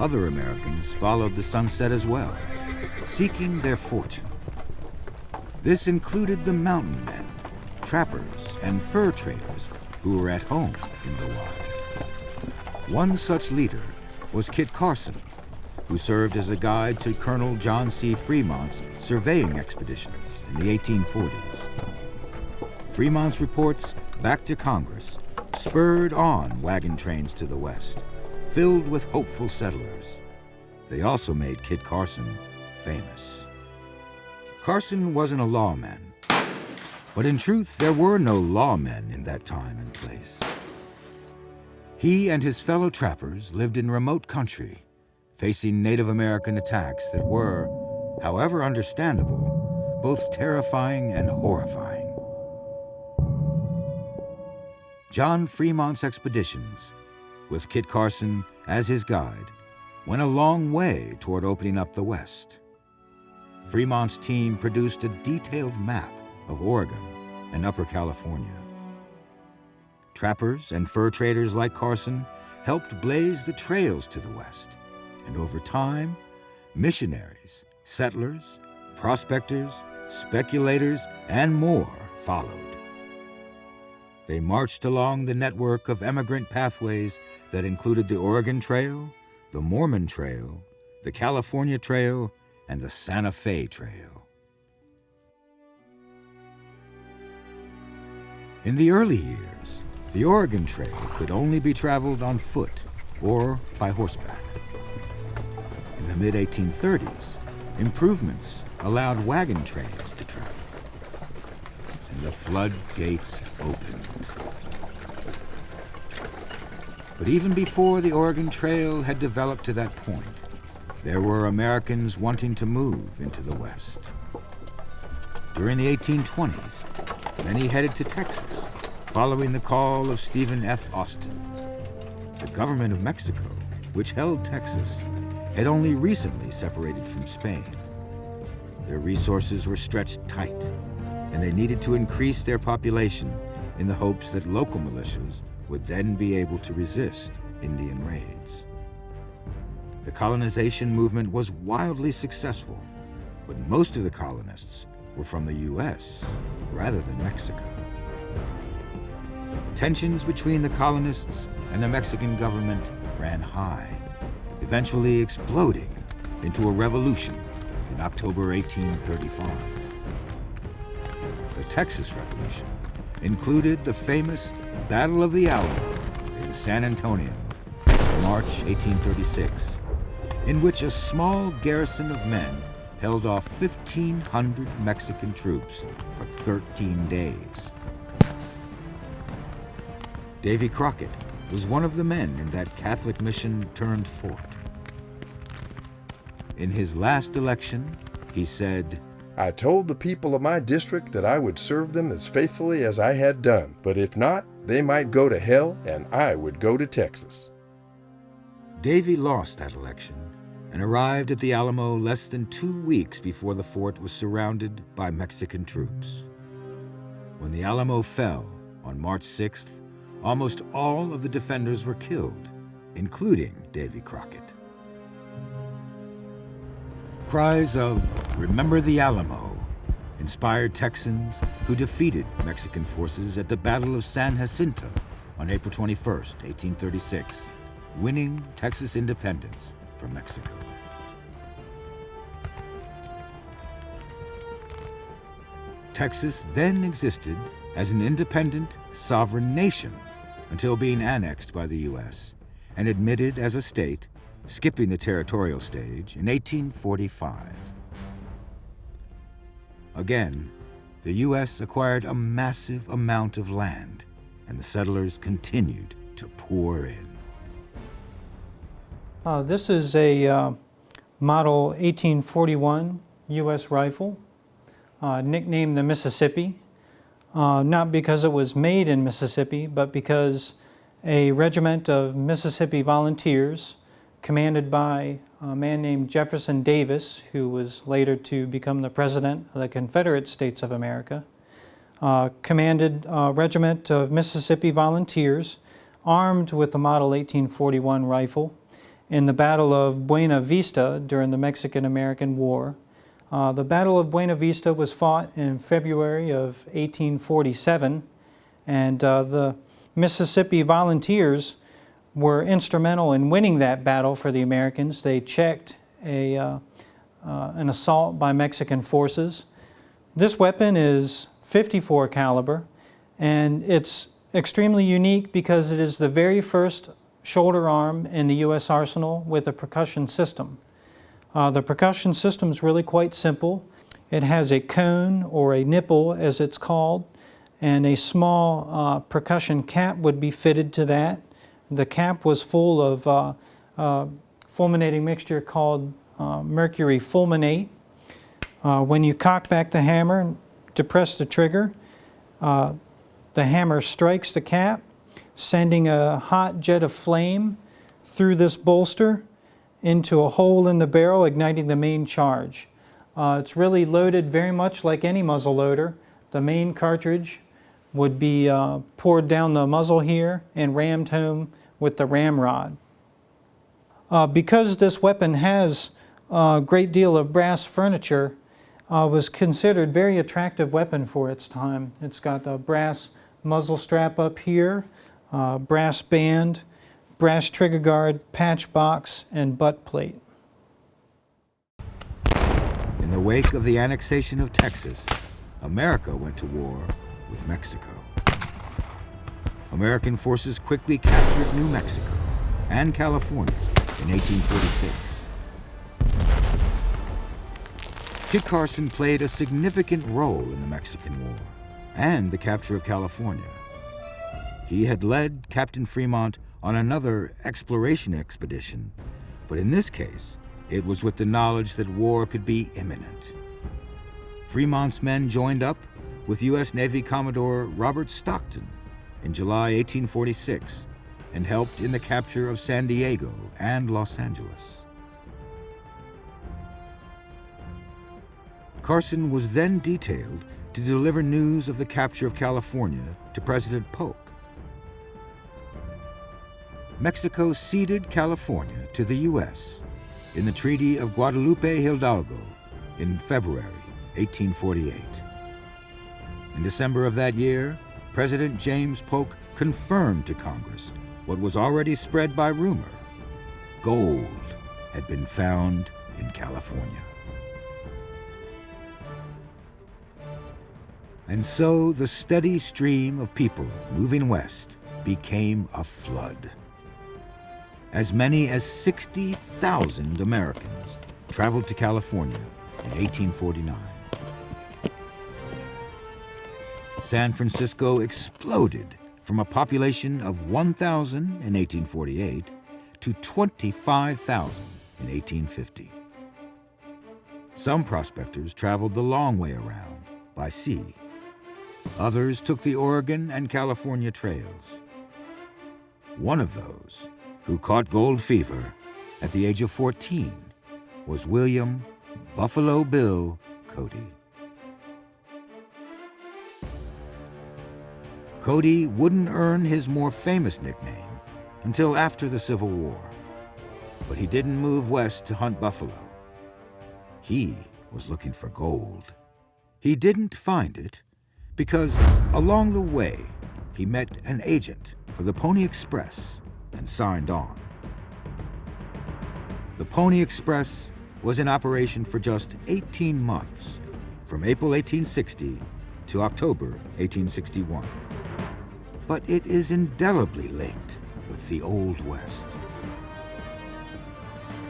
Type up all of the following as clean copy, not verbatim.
other Americans followed the sunset as well, seeking their fortune. This included the mountain men, trappers, and fur traders who were at home in the wild. One such leader was Kit Carson, who served as a guide to Colonel John C. Fremont's surveying expeditions in the 1840s. Fremont's reports back to Congress spurred on wagon trains to the west, filled with hopeful settlers. They also made Kit Carson famous. Carson wasn't a lawman, but in truth, there were no lawmen in that time and place. He and his fellow trappers lived in remote country, facing Native American attacks that were, however understandable, both terrifying and horrifying. John Fremont's expeditions, with Kit Carson as his guide, went a long way toward opening up the West. Fremont's team produced a detailed map of Oregon and Upper California. Trappers and fur traders like Carson helped blaze the trails to the West, and over time, missionaries, settlers, prospectors, speculators, and more followed. They marched along the network of emigrant pathways that included the Oregon Trail, the Mormon Trail, the California Trail, and the Santa Fe Trail. In the early years, the Oregon Trail could only be traveled on foot or by horseback. In the mid-1830s, improvements allowed wagon trains to travel, and the floodgates opened. But even before the Oregon Trail had developed to that point, there were Americans wanting to move into the West. During the 1820s, many headed to Texas, following the call of Stephen F. Austin. The government of Mexico, which held Texas, had only recently separated from Spain. Their resources were stretched tight, and they needed to increase their population in the hopes that local militias would then be able to resist Indian raids. The colonization movement was wildly successful, but most of the colonists were from the U.S. rather than Mexico. Tensions between the colonists and the Mexican government ran high, eventually exploding into a revolution in October 1835. The Texas Revolution included the famous Battle of the Alamo in San Antonio, March 1836, in which a small garrison of men held off 1,500 Mexican troops for 13 days. Davy Crockett was one of the men in that Catholic mission-turned-fort. In his last election, he said, "I told the people of my district that I would serve them as faithfully as I had done, but if not, they might go to hell and I would go to Texas." Davy lost that election and arrived at the Alamo less than 2 weeks before the fort was surrounded by Mexican troops. When the Alamo fell on March 6th, almost all of the defenders were killed, including Davy Crockett. Cries of "Remember the Alamo" inspired Texans who defeated Mexican forces at the Battle of San Jacinto on April 21st, 1836, winning Texas independence from Mexico. Texas then existed as an independent, sovereign nation until being annexed by the U.S. and admitted as a state, skipping the territorial stage in 1845. Again, the U.S. acquired a massive amount of land, and the settlers continued to pour in. This is a model 1841 U.S. rifle, nicknamed the Mississippi, not because it was made in Mississippi, but because a regiment of Mississippi volunteers commanded by a man named Jefferson Davis, who was later to become the President of the Confederate States of America, commanded a regiment of Mississippi volunteers armed with the Model 1841 rifle, in the Battle of Buena Vista during the Mexican-American War. The Battle of Buena Vista was fought in February of 1847, and the Mississippi Volunteers were instrumental in winning that battle for the Americans. They checked an assault by Mexican forces. This weapon is .54 caliber, and it's extremely unique because it is the very first shoulder arm in the U.S. arsenal with a percussion system. The percussion system is really quite simple. It has a cone, or a nipple as it's called, and a small percussion cap would be fitted to that. The cap was full of fulminating mixture called mercury fulminate. When you cock back the hammer and depress the trigger, the hammer strikes the cap, sending a hot jet of flame through this bolster into a hole in the barrel, igniting the main charge. It's really loaded very much like any muzzle loader. The main cartridge would be poured down the muzzle here and rammed home with the ramrod. Because this weapon has a great deal of brass furniture, was considered a very attractive weapon for its time. It's got a brass muzzle strap up here, brass band, brass trigger guard, patch box, and butt plate. In the wake of the annexation of Texas, America went to war with Mexico. American forces quickly captured New Mexico and California in 1846. Kit Carson played a significant role in the Mexican War and the capture of California. He had led Captain Fremont on another exploration expedition, but in this case, it was with the knowledge that war could be imminent. Fremont's men joined up with U.S. Navy Commodore Robert Stockton in July 1846 and helped in the capture of San Diego and Los Angeles. Carson was then detailed to deliver news of the capture of California to President Polk. Mexico ceded California to the U.S. in the Treaty of Guadalupe Hidalgo in February 1848. In December of that year, President James Polk confirmed to Congress what was already spread by rumor: gold had been found in California. And so the steady stream of people moving west became a flood. As many as 60,000 Americans traveled to California in 1849. San Francisco exploded from a population of 1,000 in 1848 to 25,000 in 1850. Some prospectors traveled the long way around by sea. Others took the Oregon and California trails. One of those, who caught gold fever at the age of 14, was William Buffalo Bill Cody. Cody wouldn't earn his more famous nickname until after the Civil War, but he didn't move west to hunt buffalo. He was looking for gold. He didn't find it because along the way he met an agent for the Pony Express and signed on. The Pony Express was in operation for just 18 months, from April 1860 to October 1861. But it is indelibly linked with the Old West.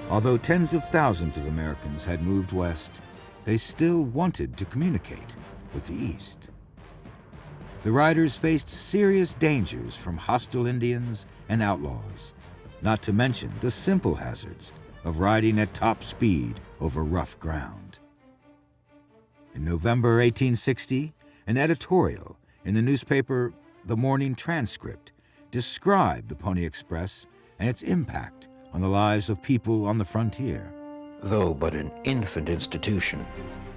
Although tens of thousands of Americans had moved west, they still wanted to communicate with the East. The riders faced serious dangers from hostile Indians and outlaws, not to mention the simple hazards of riding at top speed over rough ground. In November 1860, an editorial in the newspaper The Morning Transcript described the Pony Express and its impact on the lives of people on the frontier. Though but an infant institution,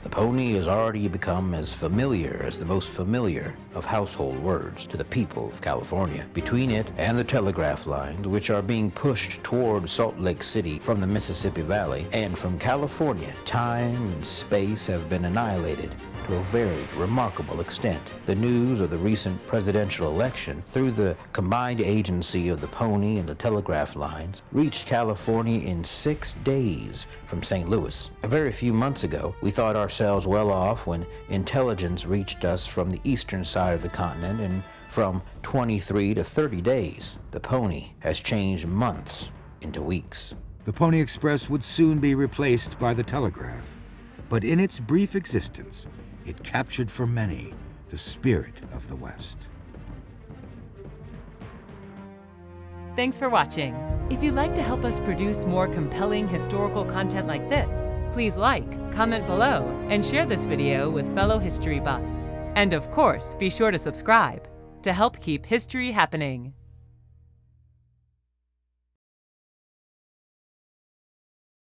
The pony has already become as familiar as the most familiar of household words to the people of California. Between it and the telegraph lines, which are being pushed toward Salt Lake City from the Mississippi Valley and from California, time and space have been annihilated to a very remarkable extent. The news of the recent presidential election, through the combined agency of the pony and the telegraph lines, reached California in 6 days from St. Louis. A very few months ago, we thought ourselves well off when intelligence reached us from the eastern side of the continent, and from 23 to 30 days, the pony has changed months into weeks. The Pony Express would soon be replaced by the telegraph, but in its brief existence, it captured for many the spirit of the West. Thanks for watching. If you'd like to help us produce more compelling historical content like this, please like, comment below, and share this video with fellow history buffs. And of course, be sure to subscribe to help keep history happening.